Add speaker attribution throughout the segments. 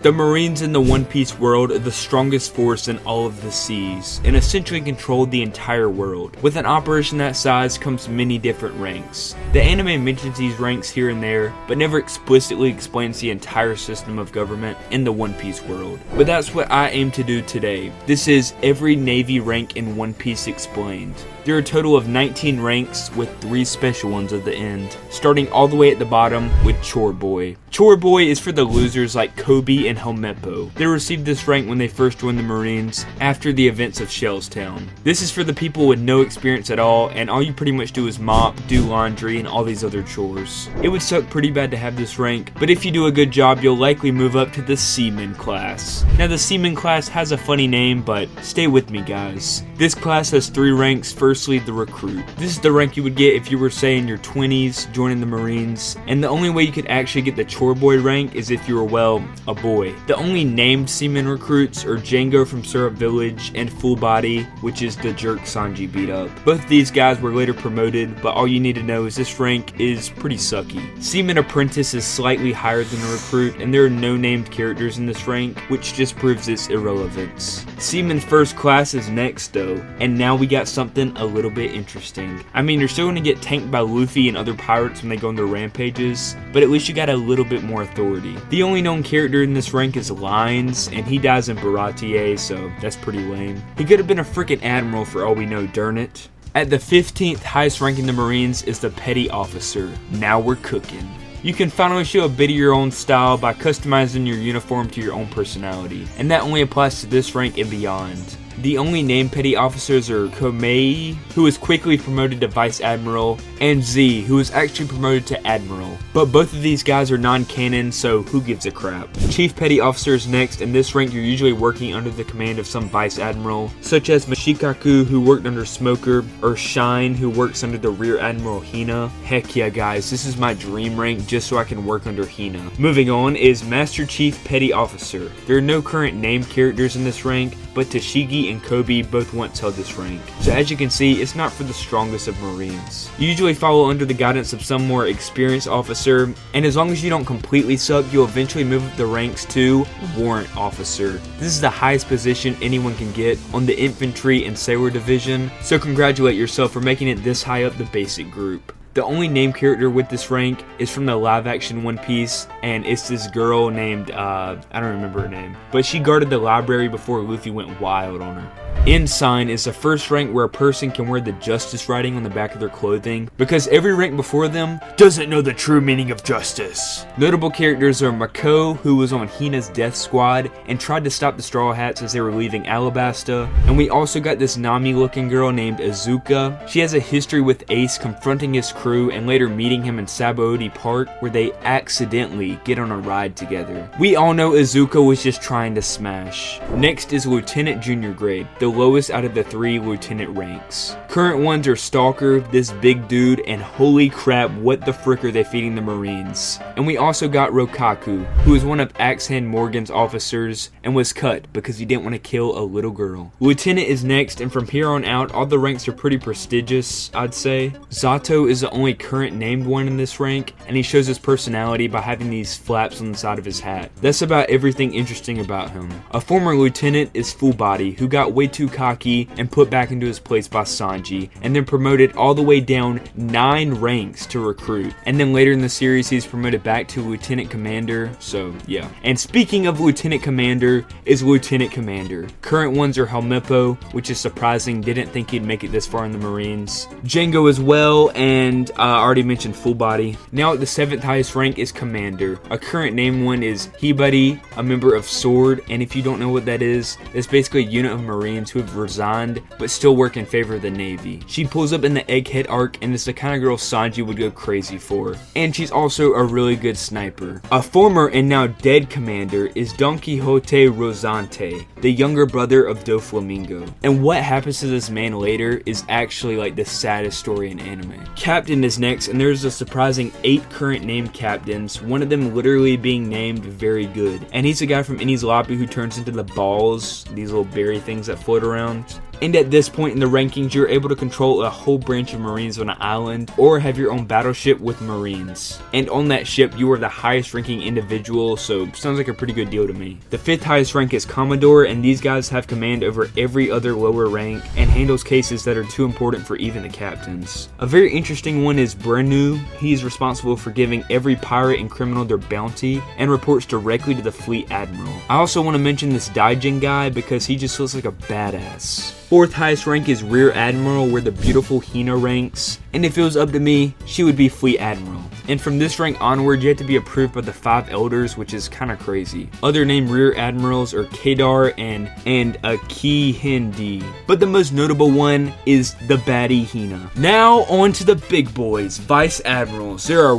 Speaker 1: The Marines in the One Piece world are the strongest force in all of the seas, and essentially control the entire world. With an operation that size comes many different ranks. The anime mentions these ranks here and there, but never explicitly explains the entire system of government in the One Piece world. But that's what I aim to do today. This is every Navy rank in One Piece explained. There are a total of 19 ranks with 3 special ones at the end, starting all the way at the bottom with Chore Boy. Chore Boy is for the losers like Kobe and Helmeppo. They received this rank when they first joined the Marines after the events of Shellstown. This is for the people with no experience at all, and all you pretty much do is mop, do laundry, and all these other chores. It would suck pretty bad to have this rank, but if you do a good job, you'll likely move up to the Seaman class. Now the Seaman class has a funny name, but stay with me guys. This class has 3 ranks. Firstly, the recruit. This is the rank you would get if you were, say, in your 20s joining the Marines, and the only way you could actually get the Chore Boy rank is if you were, well, a boy. The only named seaman recruits are Django from Syrup Village and Full Body, which is the jerk Sanji beat up. Both of these guys were later promoted, but all you need to know is this rank is pretty sucky. Seaman Apprentice is slightly higher than the recruit, and there are no named characters in this rank, which just proves its irrelevance. Seaman First Class is next though, and now we got something a little bit interesting. I mean, you're still going to get tanked by Luffy and other pirates when they go on their rampages, but at least you got a little bit more authority. The only known character in this rank is Lines, and he dies in Baratie, so that's pretty lame. He could have been a freaking admiral for all we know, darn it. At the 15th highest rank in the Marines is the Petty Officer. Now we're cooking. You can finally show a bit of your own style by customizing your uniform to your own personality, and that only applies to this rank and beyond. The only named petty officers are Komei, who was quickly promoted to Vice Admiral, and Z, who was actually promoted to Admiral. But both of these guys are non-canon, so who gives a crap? Chief Petty Officer is next. In this rank, you're usually working under the command of some Vice Admiral, such as Mashikaku, who worked under Smoker, or Shine, who works under the Rear Admiral Hina. Heck yeah, guys, this is my dream rank just so I can work under Hina. Moving on is Master Chief Petty Officer. There are no current named characters in this rank, but Tashigi and Kobe both once held this rank. So as you can see, it's not for the strongest of Marines. You usually follow under the guidance of some more experienced officer, and as long as you don't completely suck, you'll eventually move up the ranks to Warrant Officer. This is the highest position anyone can get on the Infantry and Sailor Division, so congratulate yourself for making it this high up the basic group. The only named character with this rank is from the live action One Piece, and it's this girl named, I don't remember her name, but she guarded the library before Luffy went wild on her. Ensign is the first rank where a person can wear the justice writing on the back of their clothing, because every rank before them doesn't know the true meaning of justice. Notable characters are Mako, who was on Hina's death squad and tried to stop the Straw Hats as they were leaving Alabasta, and we also got this Nami looking girl named Azuka. She has a history with Ace confronting his crew and later meeting him in Sabaody Park, where they accidentally get on a ride together. We all know Azuka was just trying to smash. Next is Lieutenant Junior Grade, the lowest out of the 3 lieutenant ranks. Current ones are Stalker, this big dude, and holy crap, what the frick are they feeding the Marines? And we also got Rokaku, who is one of Axe-Hand Morgan's officers and was cut because he didn't want to kill a little girl. Lieutenant is next, and from here on out, all the ranks are pretty prestigious, I'd say. Zato is the only current named one in this rank, and he shows his personality by having these flaps on the side of his hat. That's about everything interesting about him. A former lieutenant is Full Body, who got way too cocky and put back into his place by Sanji, and then promoted all the way down 9 ranks to recruit. And then later in the series, he's promoted back to Lieutenant Commander, so yeah. And speaking of Lieutenant Commander, is Lieutenant Commander. Current ones are Helmeppo, which is surprising, didn't think he'd make it this far in the Marines. Django as well, and I already mentioned Full Body. Now at the 7th highest rank is Commander. A current name one is Hibari, a member of Sword, and if you don't know what that is, it's basically a unit of Marines who have resigned but still work in favor of the Navy. She pulls up in the Egghead arc and is the kind of girl Sanji would go crazy for. And she's also a really good sniper. A former and now dead commander is Don Quixote Rosante, the younger brother of Doflamingo. And what happens to this man later is actually like the saddest story in anime. Captain is next, and there's a surprising 8 current named captains, one of them literally being named Very Good. And he's a guy from Enies Lobby who turns into the balls, these little berry things that float around. And at this point in the rankings, you're able to control a whole branch of Marines on an island, or have your own battleship with Marines. And on that ship, you are the highest ranking individual, so sounds like a pretty good deal to me. The 5th highest rank is Commodore, and these guys have command over every other lower rank and handles cases that are too important for even the captains. A very interesting one is Brenu. He is responsible for giving every pirate and criminal their bounty and reports directly to the fleet admiral. I also want to mention this Daijin guy because he just looks like a badass. 4th highest rank is Rear Admiral, where the beautiful Hina ranks, and if it was up to me, she would be Fleet Admiral. And from this rank onward, you have to be approved by the 5 elders, which is kind of crazy. Other named Rear Admirals are Kadar and Akihindi, but the most notable one is the baddie Hina. Now on to the big boys, Vice Admirals. There are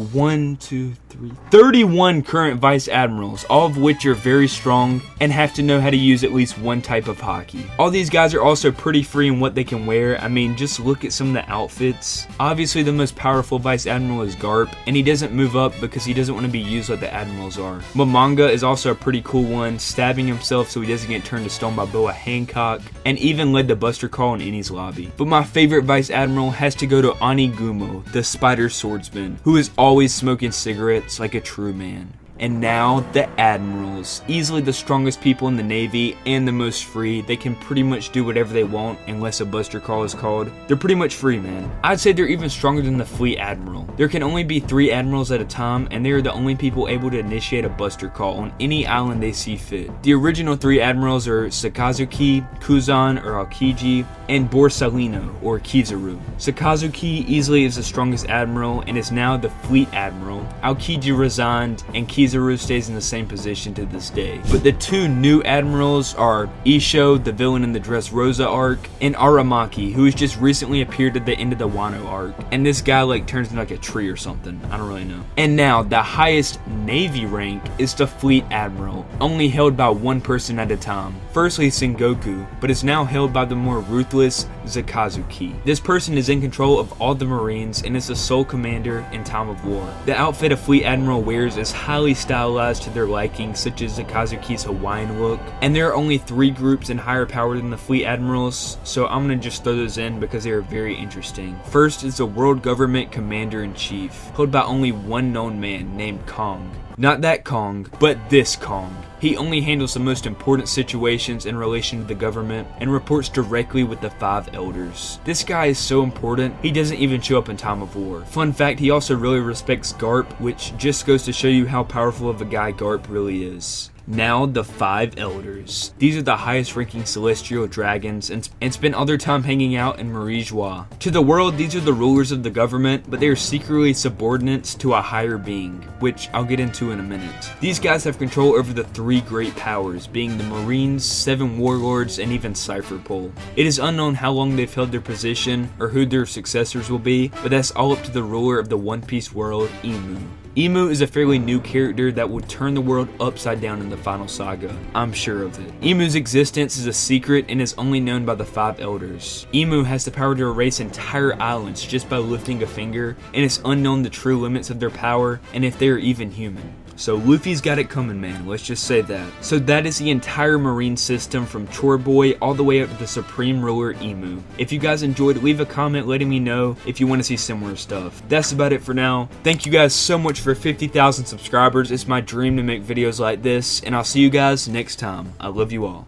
Speaker 1: 31 current Vice Admirals, all of which are very strong and have to know how to use at least one type of hockey. All these guys are also pretty free in what they can wear. I mean, just look at some of the outfits. Obviously, the most powerful Vice Admiral is Garp, and he doesn't move up because he doesn't want to be used like the Admirals are. Mamanga is also a pretty cool one, stabbing himself so he doesn't get turned to stone by Boa Hancock, and even led the Buster Call in Eni's lobby. But my favorite Vice Admiral has to go to Anigumo, the Spider Swordsman, who is always smoking cigarettes like a true man. And now the Admirals, easily the strongest people in the Navy and the most free. They can pretty much do whatever they want unless a Buster Call is called. They're pretty much free, man. I'd say they're even stronger than the Fleet Admiral. There can only be 3 Admirals at a time, and they are the only people able to initiate a Buster Call on any island they see fit. The original 3 Admirals are Sakazuki, Kuzan or Aokiji, and Borsalino or Kizaru. Sakazuki easily is the strongest Admiral and is now the Fleet Admiral. Aokiji resigned, and Kizaru stays in the same position to this day. But the 2 new admirals are Isho, the villain in the Dressrosa arc, and Aramaki, who has just recently appeared at the end of the Wano arc. And this guy like turns into like a tree or something. I don't really know. And now the highest Navy rank is the Fleet Admiral, only held by one person at a time. Firstly Sengoku, but is now held by the more ruthless Sakazuki. This person is in control of all the Marines and is the sole commander in time of war. The outfit a Fleet Admiral wears is highly stylized to their liking, such as Sakazuki's Hawaiian look, and there are only 3 groups in higher power than the Fleet Admirals, so I'm gonna just throw those in because they are very interesting. First is the World Government Commander-in-Chief, held by only one known man named Kong. Not that Kong, but this Kong. He only handles the most important situations in relation to the government and reports directly with the 5 elders. This guy is so important, he doesn't even show up in time of war. Fun fact, he also really respects Garp, which just goes to show you how powerful of a guy Garp really is. Now the 5 elders. These are the highest ranking celestial dragons and spend all their time hanging out in Marie Joie. To the world, these are the rulers of the government, but they are secretly subordinates to a higher being, which I'll get into in a minute. These guys have control over the 3 great powers, being the Marines, 7 warlords, and even Cypherpole. It is unknown how long they've held their position or who their successors will be, but that's all up to the ruler of the One Piece world, Imu. Imu is a fairly new character that will turn the world upside down in the final saga. I'm sure of it. Imu's existence is a secret and is only known by the 5 elders. Imu has the power to erase entire islands just by lifting a finger, and it's unknown the true limits of their power and if they are even human. So Luffy's got it coming, man, let's just say that. So that is the entire Marine system from Chore Boy all the way up to the Supreme Ruler Imu. If you guys enjoyed, leave a comment letting me know if you want to see similar stuff. That's about it for now. Thank you guys so much for 50,000 subscribers. It's my dream to make videos like this, and I'll see you guys next time. I love you all.